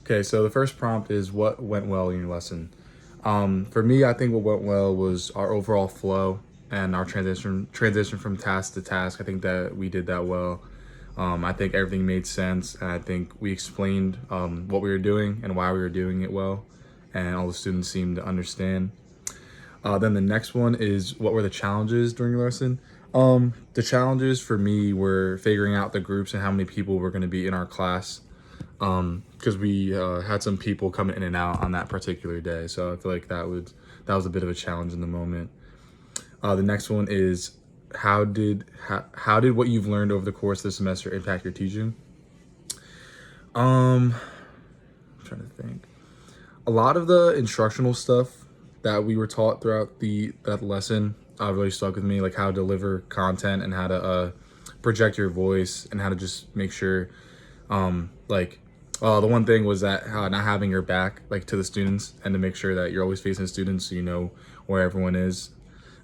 Okay, so the first prompt is what went well in your lesson. For me, I think what went well was our overall flow and our transition from task to task. I think that we did that well. I think everything made sense, and I think we explained what we were doing and why we were doing it well, and all the students seemed to understand. Then the next one is what were the challenges during your lesson? The challenges for me were figuring out the groups and how many people were going to be in our class, because we had some people coming in and out on that particular day. So I feel like that was a bit of a challenge in the moment. The next one is how did what you've learned over the course of the semester impact your teaching? I'm trying to think. A lot of the instructional stuff that we were taught throughout that lesson really stuck with me, like how to deliver content and how to project your voice and how to just make sure, the one thing was that not having your back like to the students and to make sure that you're always facing the students so you know where everyone is.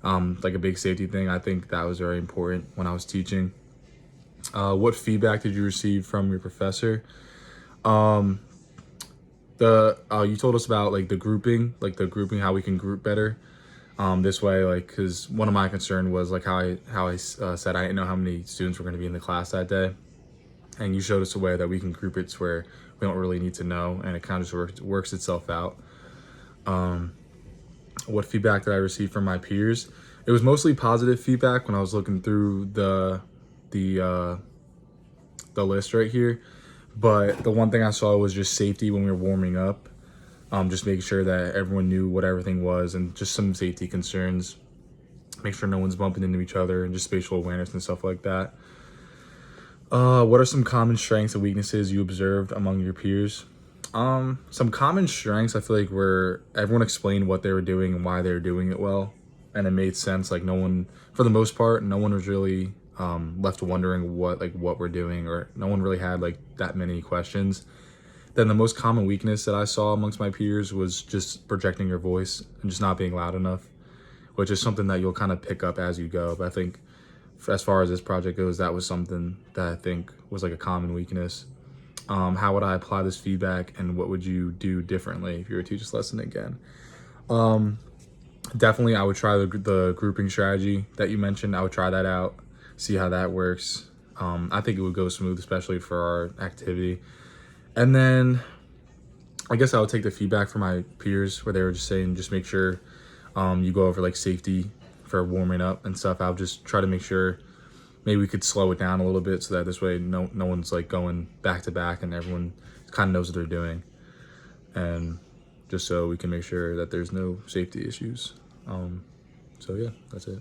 Like a big safety thing. I think that was very important when I was teaching. What feedback did you receive from your professor? You told us about like the grouping, how we can group better. This way, like, because one of my concern was like how I said I didn't know how many students were going to be in the class that day, and you showed us a way that we can group it to where we don't really need to know, and it kind of just works itself out. What feedback did I receive from my peers? It was mostly positive feedback when I was looking through the list right here. But the one thing I saw was just safety when we were warming up. Just making sure that everyone knew what everything was and just some safety concerns. Make sure no one's bumping into each other and just spatial awareness and stuff like that. What are some common strengths and weaknesses you observed among your peers? Some common strengths I feel like were everyone explained what they were doing and why they were doing it well, and it made sense. Like no one, for the most part, no one was really left wondering what we're doing, or no one really had like that many questions. Then the most common weakness that I saw amongst my peers was just projecting your voice and just not being loud enough, which is something that you'll kind of pick up as you go. But I think as far as this project goes, that was something that I think was like a common weakness. How would I apply this feedback, and what would you do differently if you were to teach this lesson again? Definitely, I would try the grouping strategy that you mentioned. I would try that out, see how that works. I think it would go smooth, especially for our activity. And then I guess I would take the feedback from my peers where they were just saying, just make sure you go over like safety for warming up and stuff. I would just try to make sure maybe we could slow it down a little bit so that this way no one's like going back to back and everyone kind of knows what they're doing, and just so we can make sure that there's no safety issues. So yeah, that's it.